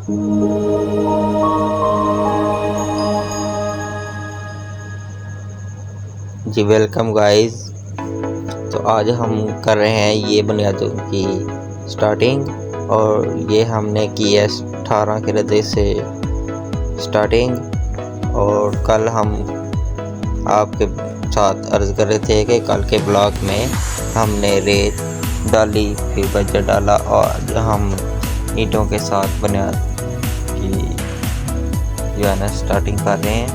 जी welcome guys. तो आज हम कर रहे हैं ये बुनियादों की स्टार्टिंग, और ये हमने की है 18 के रदे से स्टार्टिंग। और कल हम आपके साथ अर्ज़ कर रहे थे कि कल के ब्लॉग में हमने रेत डाली, फिर बजर डाला, और हम ईंटों के साथ बुनियाद की जो है ना स्टार्टिंग कर रहे हैं।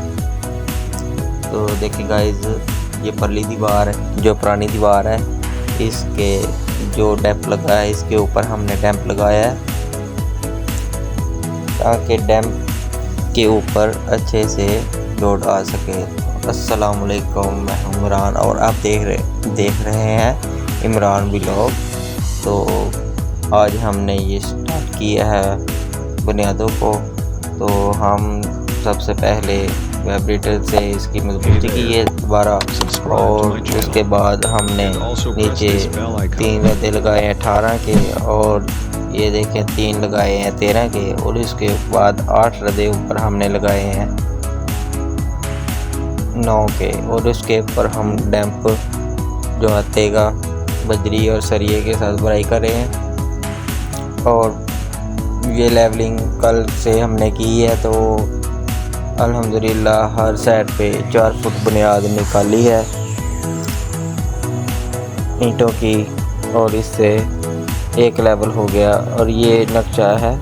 तो देखिए गाइस, ये परली दीवार है, जो पुरानी दीवार है, इसके जो डैम्प लगा है, इसके ऊपर हमने डैम्प लगाया है ताकि डैम्प के ऊपर अच्छे से लोड आ सके। अस्सलाम वालेकुम, मैं हूं इमरान और आप देख रहे हैं इमरान व्लॉग। तो आज हमने ये स्टार्ट किया है बुनियादों को। तो हम सबसे पहले वाइब्रेटर से इसकी मजबूती की है दोबारा, और उसके बाद हमने नीचे 3 रदे लगाए हैं 18 के, और ये देखें 3 लगाए हैं 13 के, और इसके बाद 8 रदे ऊपर हमने लगाए हैं 9 के, और उसके ऊपर हम डैम्प जो हत्तेगा बजरी और सरिये के साथ भराई कर रहे हैं। और ये लेवलिंग कल से हमने की है, तो अल्हम्दुलिल्लाह हर साइड पे 4 फुट बुनियाद निकाली है ईंटों की, और इससे एक लेवल हो गया। और ये नक्शा है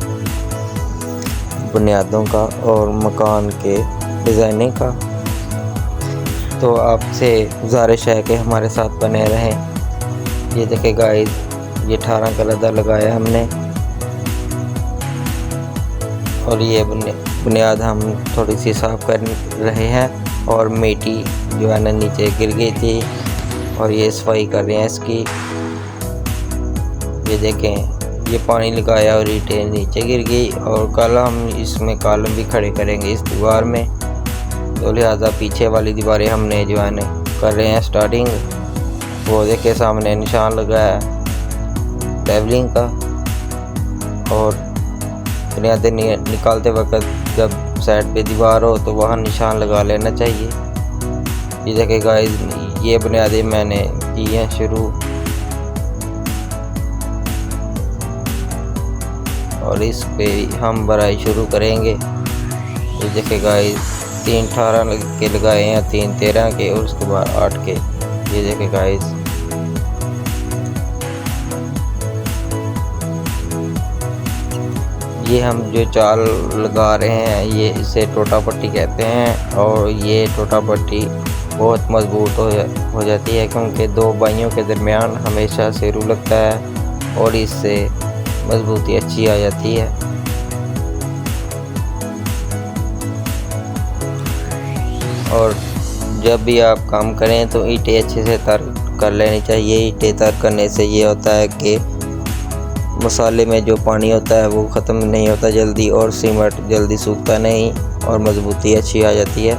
बुनियादों का और मकान के डिज़ाइनिंग का। तो आपसे गुजारिश है कि हमारे साथ बने रहें। ये देखें गाइस, ये 18 का रदा लगाया हमने, और ये बुनियाद हम थोड़ी सी साफ़ कर रहे हैं, और मिट्टी जो है ना नीचे गिर गई थी, और ये सफाई कर रहे हैं इसकी। ये देखें, ये पानी लगाया और ईंटें नीचे गिर गई, और कल हम इसमें कॉलम भी खड़े करेंगे इस दीवार में। तो लिहाजा पीछे वाली दीवारें हमने जो है ना कर रहे हैं स्टार्टिंग। वो देखे सामने निशान लगा है लेवलिंग का, और बुनियादें निकालते वक्त जब साइड पे दीवार हो तो वहाँ निशान लगा लेना चाहिए। ये देखें गाइस, ये बुनियादें मैंने की हैं शुरू, और इस पे हम भराई शुरू करेंगे। ये देखें गाइस, 3 18 के लगाए हैं, 3 13 के, और उसके बाद 8 के। ये देखें गाइस, ये हम जो चाल लगा रहे हैं ये इसे टोटा पट्टी कहते हैं, और ये टोटा पट्टी बहुत मजबूत हो जाती है, क्योंकि 2 बाइयों के दरमियान हमेशा सेरू लगता है, और इससे मजबूती अच्छी आ जाती है। और जब भी आप काम करें तो ईंटें अच्छे से तर कर लेनी चाहिए। ईंटें तर करने से ये होता है कि मसाले में जो पानी होता है वो ख़त्म नहीं होता जल्दी, और सीमेंट जल्दी सूखता नहीं, और मजबूती अच्छी आ जाती है।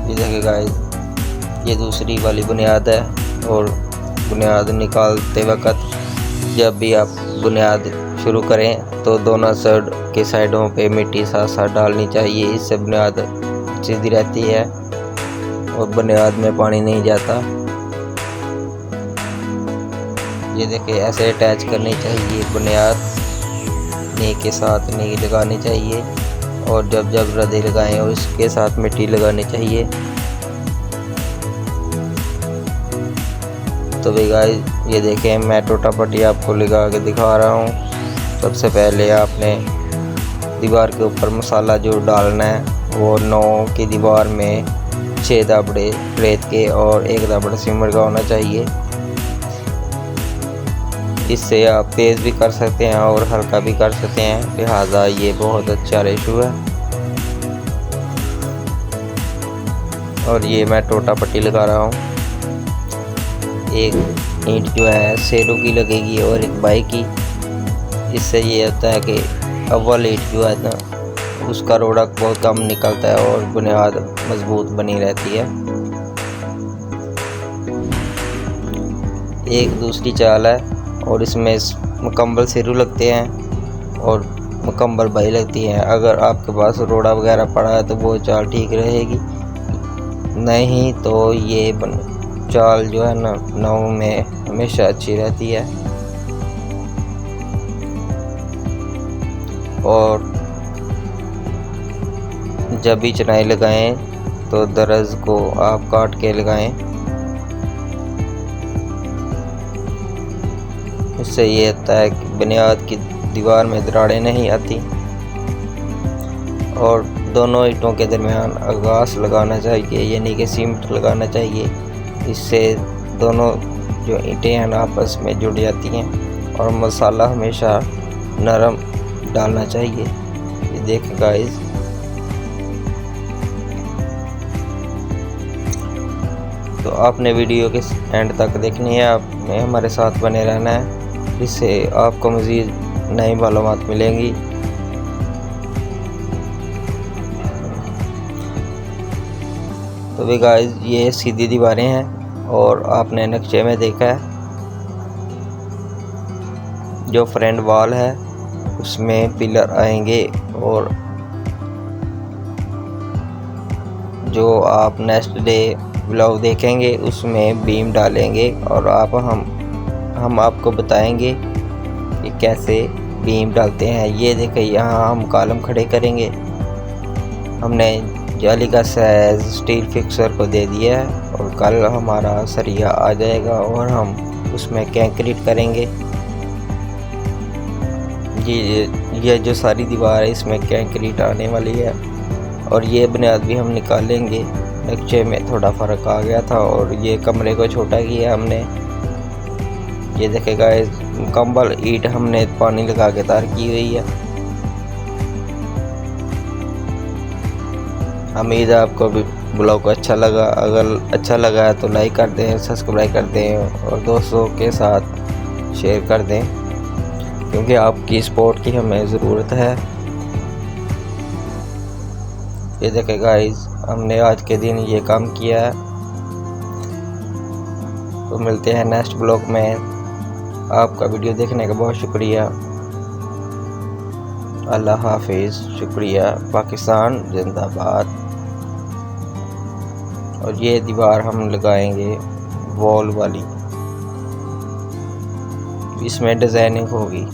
ये देखिए गाइस, ये दूसरी वाली बुनियाद है, और बुनियाद निकालते वक्त जब भी आप बुनियाद शुरू करें तो दोनों साइड के साइडों पे मिट्टी साथ साथ डालनी चाहिए। इससे बुनियाद सीधी रहती है और बुनियाद में पानी नहीं जाता। ये देखिए, ऐसे अटैच करनी चाहिए बुनियाद, नी के साथ नी लगानी चाहिए, और जब जब रदे लगाएं और इसके साथ मिट्टी लगानी चाहिए। तो भाई गाइस, ये देखें, मैं टोटा पट्टी आपको लगा के दिखा रहा हूँ। सबसे पहले आपने दीवार के ऊपर मसाला जो डालना है वो 9 की दीवार में 6 दाबड़े रेत के और 1 दाबड़ा सीमेंट का होना चाहिए। इससे आप तेज़ भी कर सकते हैं और हल्का भी कर सकते हैं, लिहाजा ये बहुत अच्छा रेशो है। और ये मैं टोटा पट्टी लगा रहा हूँ। एक ईंट जो है सेरू की लगेगी और एक बाई की। इससे ये होता है कि अव्वल ईंट जो है ना उसका रोड़ा बहुत कम निकलता है और बुनियाद मजबूत बनी रहती है। एक दूसरी चाल है और इसमें मुकम्मल सिरू लगते हैं और मुकम्मल बाई लगती है। अगर आपके पास रोड़ा वगैरह पड़ा है तो वो चाल ठीक रहेगी, नहीं तो ये चाल जो है ना नाव में हमेशा अच्छी रहती है। और जब भी चनाई लगाएं तो दरज को आप काट के लगाएं, इससे ये होता है कि बुनियाद की दीवार में दरारें नहीं आती। और दोनों ईंटों के दरमियान अगास लगाना चाहिए, यानी कि सीमेंट लगाना चाहिए। इससे दोनों जो ईंटें हैं आपस में जुड़ जाती हैं। और मसाला हमेशा नरम डालना चाहिए। ये देखें गाइस, तो आपने वीडियो के एंड तक देखनी है, आपने हमारे साथ बने रहना है, जिससे आपको मज़ीद नई मालूमात मिलेंगी। तो भी गाइस ये सीधी दीवारें हैं और आपने नक्शे में देखा है जो फ्रंट वॉल है उसमें पिलर आएंगे और जो आप नेक्स्ट डे ब्लॉग देखेंगे उसमें बीम डालेंगे और हम आपको बताएंगे कि कैसे बीम डालते हैं। ये देखें, यहाँ हम कॉलम खड़े करेंगे। हमने जाली का साइज स्टील फिक्सर को दे दिया है और कल हमारा सरिया आ जाएगा और हम उसमें कंक्रीट करेंगे। ये जो सारी दीवार है इसमें कंक्रीट आने वाली है। और ये बुनियाद भी हम निकालेंगे, नक्शे में थोड़ा फ़र्क आ गया था और ये कमरे को छोटा किया हमने। ये देखेगा मुकम्मल ईंट हमने पानी लगा के तैयार की हुई है। उम्मीद है आपको भी ब्लॉग अच्छा लगा। अगर अच्छा लगा है तो लाइक कर दें, सब्सक्राइब कर दें और दोस्तों के साथ शेयर कर दें, क्योंकि आपकी सपोर्ट की हमें ज़रूरत है। ये देखें गाइस, हमने आज के दिन ये काम किया है। तो मिलते हैं नेक्स्ट ब्लॉग में। आपका वीडियो देखने का बहुत शुक्रिया। अल्लाह हाफिज़। शुक्रिया। पाकिस्तान जिंदाबाद। और ये दीवार हम लगाएंगे वॉल वाली, इसमें डिज़ाइनिंग होगी।